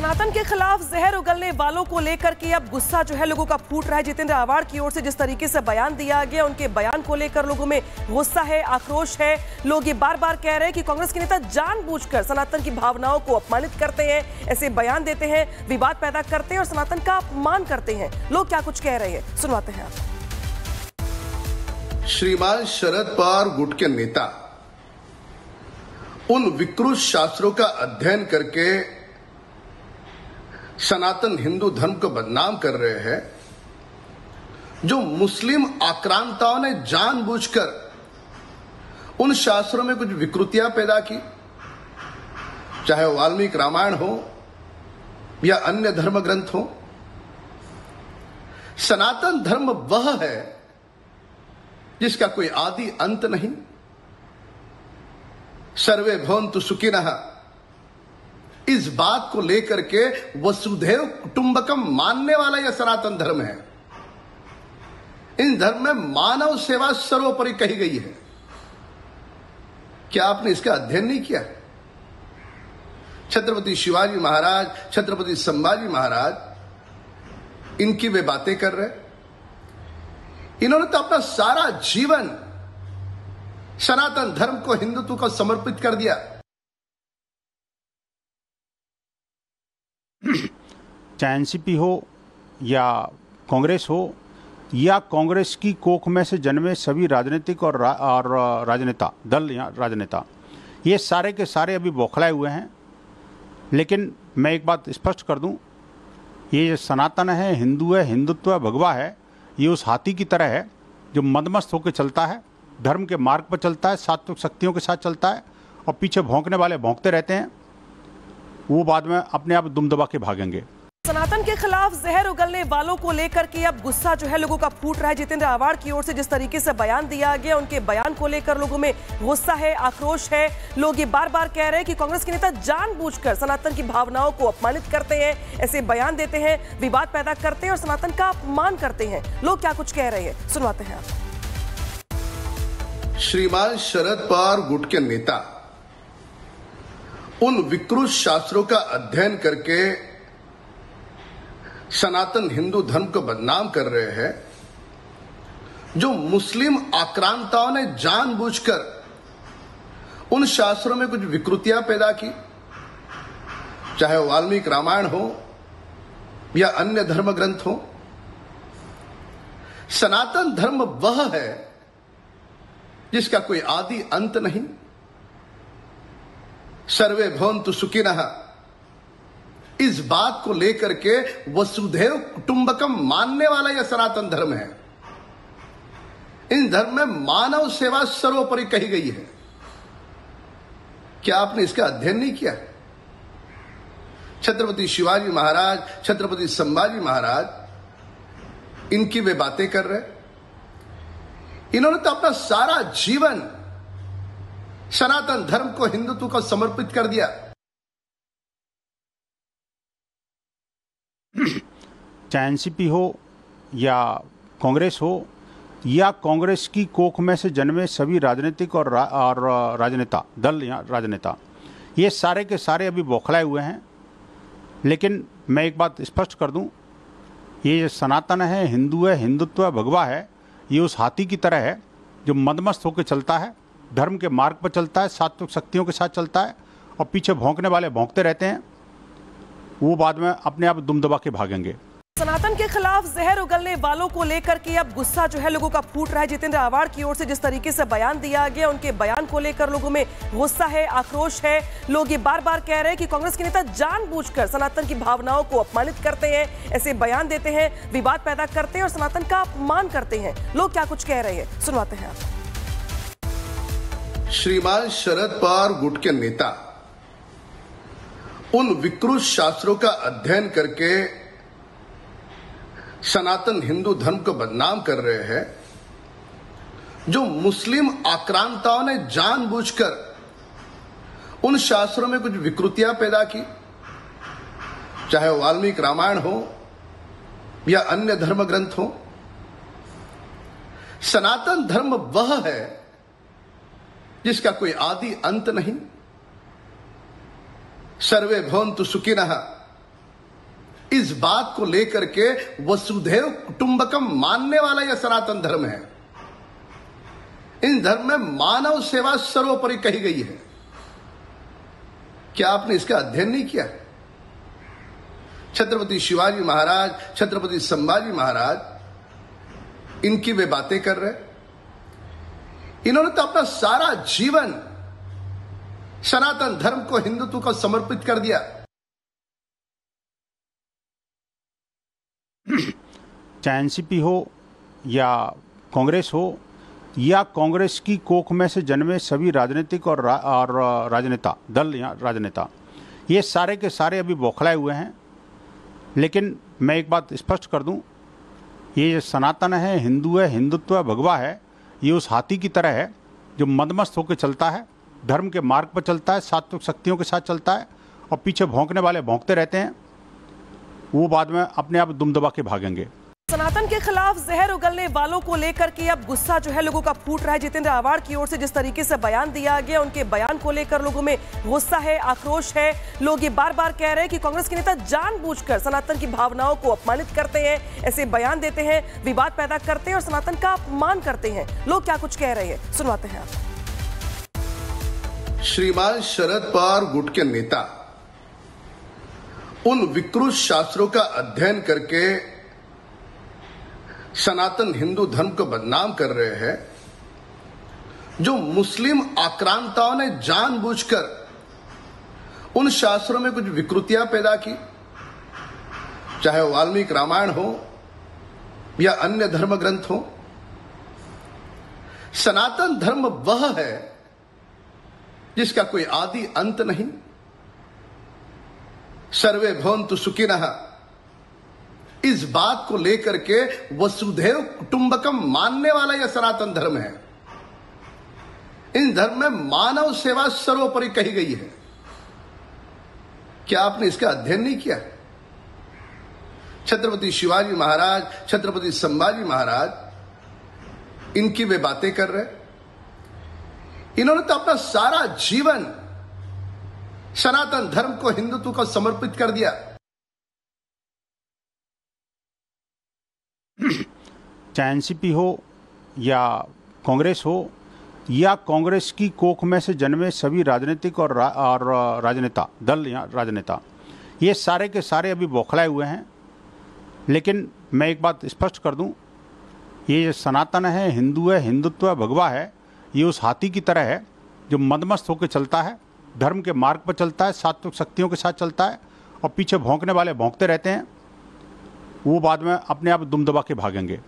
सनातन के खिलाफ जहर उगलने वालों को लेकर के अब गुस्सा जो है लोगों का फूट रहा है। जितेंद्र आवाड़ की ओर से जिस तरीके से बयान दिया गया, उनके बयान को लेकर लोगों में गुस्सा है, आक्रोश है। लोग ये बार बार कह रहे हैं कि कांग्रेस के नेता जानबूझकर सनातन की भावनाओं को अपमानित करते हैं, ऐसे बयान देते हैं, विवाद पैदा करते हैं और सनातन का अपमान करते हैं। लोग क्या कुछ कह रहे हैं, सुनवाते हैं आप। श्रीमान शरद पवार गुट के नेता उन विकृत शास्त्रों का अध्ययन करके सनातन हिंदू धर्म को बदनाम कर रहे हैं, जो मुस्लिम आक्रांताओं ने जानबूझकर उन शास्त्रों में कुछ विकृतियां पैदा की, चाहे वाल्मीकि रामायण हो या अन्य धर्म ग्रंथ हो। सनातन धर्म वह है जिसका कोई आदि अंत नहीं। सर्वे भवन्तु सुखिनः, इस बात को लेकर के वसुधैव कुटुंबकम मानने वाला यह सनातन धर्म है। इन धर्म में मानव सेवा सर्वोपरि कही गई है। क्या आपने इसका अध्ययन नहीं किया? छत्रपति शिवाजी महाराज, छत्रपति संभाजी महाराज, इनकी वे बातें कर रहे। इन्होंने तो अपना सारा जीवन सनातन धर्म को, हिंदुत्व को समर्पित कर दिया। चाहे एनसीपी हो या कांग्रेस हो या कांग्रेस की कोख में से जन्मे सभी राजनीतिक और राजनेता दल या राजनेता, ये सारे के सारे अभी बौखलाए हुए हैं। लेकिन मैं एक बात स्पष्ट कर दूं, ये सनातन है, हिंदू है, हिंदुत्व है, भगवा है, ये उस हाथी की तरह है जो मदमस्त होकर चलता है, धर्म के मार्ग पर चलता है, सात्विक शक्तियों के साथ चलता है और पीछे भौंकने वाले भौंकते रहते हैं। वो बाद में अपने आप दुम दबा के भागेंगे। सनातन के खिलाफ जहर उगलने वालों को लेकर के अब गुस्सा जो है लोगों का फूट रहा है। जितेंद्र आवाड़ की ओर से जिस तरीके से बयान दिया गया, उनके बयान को लेकर लोगों में गुस्सा है, आक्रोश है। लोग ये बार बार कह रहे हैं कि कांग्रेस के नेता जानबूझकर सनातन की भावनाओं को अपमानित करते हैं, ऐसे बयान देते हैं, विवाद पैदा करते हैं और सनातन का अपमान करते हैं। लोग क्या कुछ कह रहे हैं, सुनवाते हैं आप। श्रीमान शरद पवार गुट के नेता उन विकृत शास्त्रों का अध्ययन करके सनातन हिंदू धर्म को बदनाम कर रहे हैं, जो मुस्लिम आक्रांताओं ने जानबूझकर उन शास्त्रों में कुछ विकृतियां पैदा की, चाहे वाल्मीकि रामायण हो या अन्य धर्म ग्रंथ हो। सनातन धर्म वह है जिसका कोई आदि अंत नहीं। सर्वे भवन्तु सुखिनः, इस बात को लेकर के वसुधैव कुटुंबकम मानने वाला यह सनातन धर्म है। इन धर्म में मानव सेवा सर्वोपरि कही गई है। क्या आपने इसका अध्ययन नहीं किया? छत्रपति शिवाजी महाराज, छत्रपति संभाजी महाराज, इनकी वे बातें कर रहे। इन्होंने तो अपना सारा जीवन सनातन धर्म को, हिंदुत्व को समर्पित कर दिया। चाहे एनसीपी हो या कांग्रेस हो या कांग्रेस की कोख में से जन्मे सभी राजनीतिक और राजनेता दल या राजनेता, ये सारे के सारे अभी बौखलाए हुए हैं। लेकिन मैं एक बात स्पष्ट कर दूं, ये सनातन है, हिंदू है, हिंदुत्व है, भगवा है, ये उस हाथी की तरह है जो मदमस्त होकर चलता है, धर्म के मार्ग पर चलता है, सात्विक शक्तियों के साथ चलता है और पीछे भौंकने वाले भौंकते रहते हैं। वो बाद में अपने आप दुम दबा के भागेंगे। सनातन के खिलाफ जहर उगलने वालों को लेकर के अब गुस्सा जो है लोगों का फूट रहा है। जितेंद्र आवाड़ की ओर से जिस तरीके से बयान दिया गया, उनके बयान को लेकर लोगों में गुस्सा है, आक्रोश है। लोग ये बार बार कह रहे हैं कि कांग्रेस के नेता जानबूझकर सनातन की भावनाओं को अपमानित करते हैं, ऐसे बयान देते हैं, विवाद पैदा करते हैं और सनातन का अपमान करते हैं। लोग क्या कुछ कह रहे हैं, सुनवाते हैं आप। श्रीमान शरद पवार गुट के नेता उन विकृत शास्त्रों का अध्ययन करके सनातन हिंदू धर्म को बदनाम कर रहे हैं, जो मुस्लिम आक्रांताओं ने जानबूझकर उन शास्त्रों में कुछ विकृतियां पैदा की, चाहे वाल्मीकि रामायण हो या अन्य धर्म ग्रंथ हो। सनातन धर्म वह है जिसका कोई आदि अंत नहीं। सर्वे भवन्तु सुखिनः, इस बात को लेकर के वसुधैव कुटुंबकम मानने वाला यह सनातन धर्म है। इन धर्म में मानव सेवा सर्वोपरि कही गई है। क्या आपने इसका अध्ययन नहीं किया? छत्रपति शिवाजी महाराज, छत्रपति संभाजी महाराज, इनकी वे बातें कर रहे। इन्होंने तो अपना सारा जीवन सनातन धर्म को, हिंदुत्व को समर्पित कर दिया। चाहे एनसीपी हो या कांग्रेस हो या कांग्रेस की कोख में से जन्मे सभी राजनीतिक और राजनेता दल या राजनेता, ये सारे के सारे अभी बौखलाए हुए हैं। लेकिन मैं एक बात स्पष्ट कर दूं, ये सनातन है, हिंदू है, हिंदुत्व है, भगवा है, ये उस हाथी की तरह है जो मदमस्त होकर चलता है, धर्म के मार्ग पर चलता है, सात्विक शक्तियों के साथ चलता है, और पीछे भौंकने वाले भौंकते रहते हैं। वो बाद में अपने आप दुम दबा के भागेंगे। सनातन के खिलाफ जहर उगलने वालों को लेकर के अब गुस्सा जो है लोगों का फूट रहा है। जितेंद्र आवाड़ की ओर से जिस तरीके से बयान दिया गया, उनके बयान को लेकर लोगों में गुस्सा है, आक्रोश है। लोग ये बार बार कह रहे हैं कि कांग्रेस के नेता जानबूझकर सनातन की भावनाओं को अपमानित करते हैं, ऐसे बयान देते हैं, विवाद पैदा करते हैं और सनातन का अपमान करते हैं। लोग क्या कुछ कह रहे हैं, सुनवाते हैं आप। श्रीमान शरद पवार गुट के नेता उन विकृत शास्त्रों का अध्ययन करके सनातन हिंदू धर्म को बदनाम कर रहे हैं, जो मुस्लिम आक्रांताओं ने जानबूझकर उन शास्त्रों में कुछ विकृतियां पैदा की, चाहे वाल्मीकि रामायण हो या अन्य धर्म ग्रंथ हो। सनातन धर्म वह है जिसका कोई आदि अंत नहीं। सर्वे भवन्तु सुखिनः, इस बात को लेकर के वसुधैव कुटुंबकम मानने वाला यह सनातन धर्म है। इन धर्म में मानव सेवा सर्वोपरि कही गई है। क्या आपने इसका अध्ययन नहीं किया? छत्रपति शिवाजी महाराज, छत्रपति संभाजी महाराज, इनकी वे बातें कर रहे। इन्होंने तो अपना सारा जीवन सनातन धर्म को, हिंदुत्व को समर्पित कर दिया। चाहे एनसीपी हो या कांग्रेस हो या कांग्रेस की कोख में से जन्मे सभी राजनीतिक और राजनेता दल या राजनेता, ये सारे के सारे अभी बौखलाए हुए हैं। लेकिन मैं एक बात स्पष्ट कर दूं, ये सनातन है, हिंदू है, हिंदुत्व है, भगवा है, ये उस हाथी की तरह है जो मदमस्त होकर चलता है, धर्म के मार्ग पर चलता है, सात्विक शक्तियों के साथ चलता है, और पीछे भौंकने वाले भौंकते रहते हैं। वो बाद में अपने आप दुम दबा के भागेंगे।